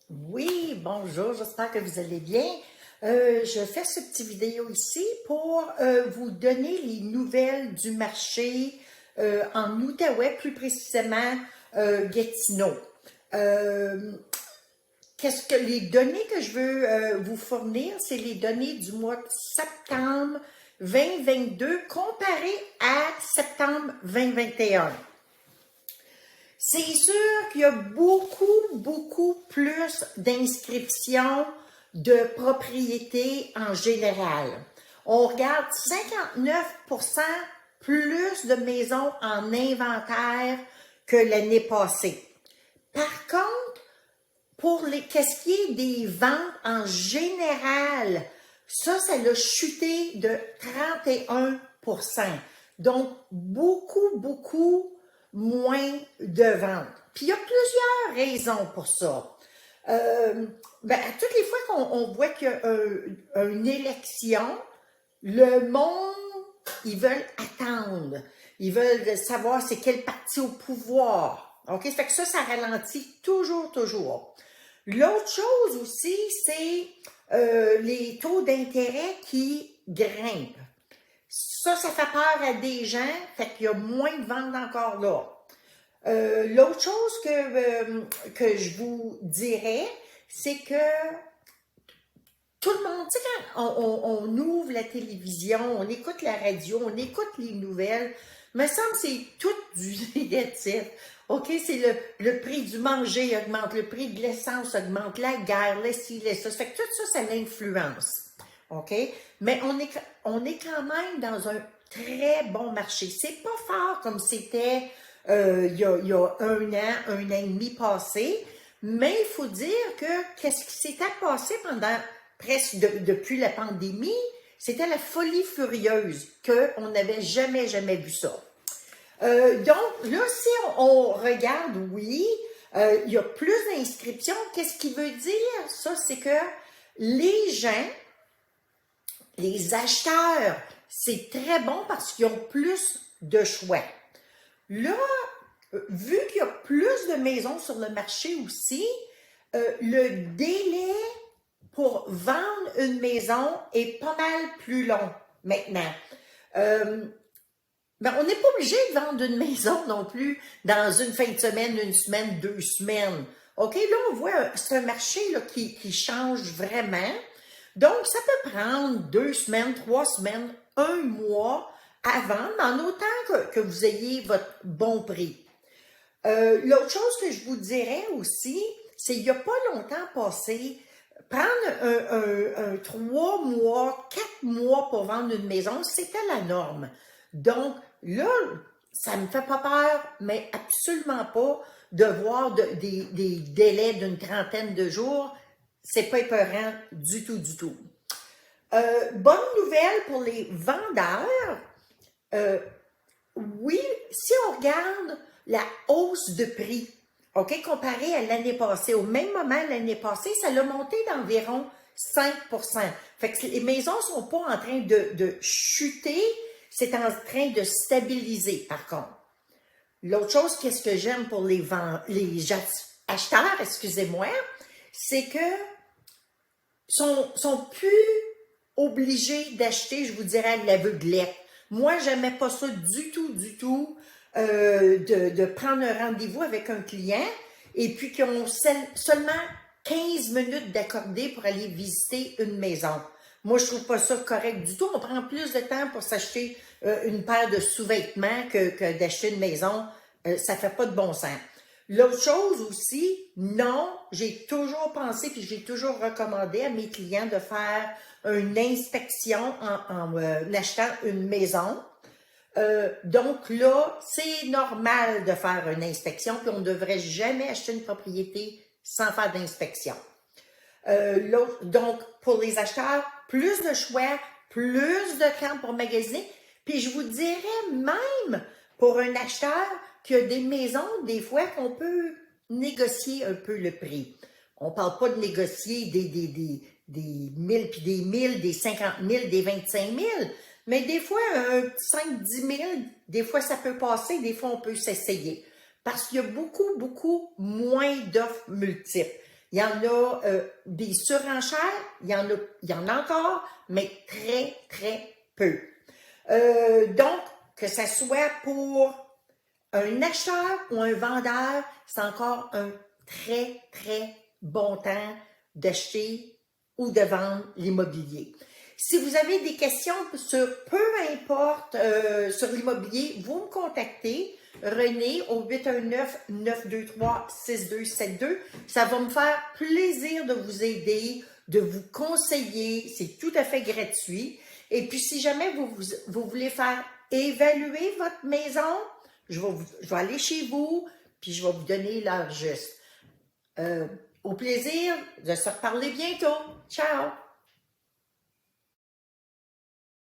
Oui, bonjour, j'espère que vous allez bien. Je fais ce petit vidéo ici pour vous donner les nouvelles du marché en Outaouais, plus précisément Gatineau. Euh, Qu'est-ce que les données que je veux vous fournir, c'est les données du mois de septembre 2022 comparées à septembre 2021. C'est sûr qu'il y a beaucoup plus d'inscriptions de propriétés en général. On regarde 59% plus de maisons en inventaire que l'année passée. Par contre, pour qu'est-ce qui est des ventes en général, ça l'a chuté de 31%. Donc, beaucoup moins de ventes. Puis, il y a plusieurs raisons pour ça. À toutes les fois qu'on voit qu'il y a une élection, le monde, ils veulent attendre. Ils veulent savoir c'est quel parti au pouvoir. OK? Ça fait que ça ralentit toujours. L'autre chose aussi, c'est les taux d'intérêt qui grimpent. Ça fait peur à des gens, fait qu'il y a moins de ventes encore là. L'autre chose que je vous dirais, c'est que tout le monde, tu sais, quand on ouvre la télévision, on écoute la radio, on écoute les nouvelles, me semble que c'est tout du négatif. OK, c'est le prix du manger augmente, le prix de l'essence augmente, la guerre, le ci, le ça. Ça fait que tout ça l'influence. OK? Mais on est quand même dans un très bon marché. C'est pas fort comme c'était il y a un an et demi passé, mais il faut dire que qu'est-ce qui s'était passé pendant presque depuis la pandémie, c'était la folie furieuse qu'on n'avait jamais vu ça. Donc, là, si on regarde, oui, il y a plus d'inscriptions. Qu'est-ce qui veut dire? Ça, c'est que les gens, les acheteurs, c'est très bon parce qu'ils ont plus de choix. Là, vu qu'il y a plus de maisons sur le marché aussi, le délai pour vendre une maison est pas mal plus long maintenant. On n'est pas obligé de vendre une maison non plus dans une fin de semaine, une semaine, 2 semaines. OK, là, on voit, c'est un marché là, qui change vraiment. Donc, ça peut prendre 2 semaines, 3 semaines, un mois à vendre, en autant que vous ayez votre bon prix. L'autre chose que je vous dirais aussi, c'est qu'il n'y a pas longtemps passé, prendre un 3 mois, 4 mois pour vendre une maison, c'était la norme. Donc, là, ça me fait pas peur, mais absolument pas de voir des délais d'une trentaine de jours. C'est pas épeurant du tout. Bonne nouvelle pour les vendeurs. Oui, si on regarde la hausse de prix, OK, comparé à l'année passée, au même moment l'année passée, ça l'a monté d'environ 5%. Fait que les maisons sont pas en train de chuter, c'est en train de stabiliser, par contre. L'autre chose, qu'est-ce que j'aime pour les acheteurs, excusez-moi, c'est que sont plus obligés d'acheter, je vous dirais, à l'aveuglette. Moi, j'aimais pas ça du tout, de prendre un rendez-vous avec un client et puis qu'ils ont seulement 15 minutes d'accordé pour aller visiter une maison. Moi, je trouve pas ça correct du tout. On prend plus de temps pour s'acheter une paire de sous-vêtements que d'acheter une maison. Ça fait pas de bon sens. L'autre chose aussi, non, j'ai toujours pensé puis j'ai toujours recommandé à mes clients de faire une inspection en achetant une maison. Donc là, c'est normal de faire une inspection, puis on ne devrait jamais acheter une propriété sans faire d'inspection. Donc, pour les acheteurs, plus de choix, plus de temps pour magasiner. Puis je vous dirais même pour un acheteur qu'il y a des maisons, des fois, qu'on peut négocier un peu le prix. On ne parle pas de négocier des 1000 puis des 1000, des 50 000, des 25 000, mais des fois, 5-10 000, des fois, ça peut passer, des fois, on peut s'essayer. Parce qu'il y a beaucoup moins d'offres multiples. Il y en a des surenchères, il y en a encore, mais très, très peu. Donc, que ce soit pour un acheteur ou un vendeur, c'est encore un très, très bon temps d'acheter ou de vendre l'immobilier. Si vous avez des questions sur peu importe sur l'immobilier, vous me contactez, René, au 819-923-6272. Ça va me faire plaisir de vous aider, de vous conseiller. C'est tout à fait gratuit. Et puis, si jamais vous voulez faire évaluer votre maison, je vais aller chez vous, puis je vais vous donner l'heure juste. Au plaisir de se reparler bientôt. Ciao!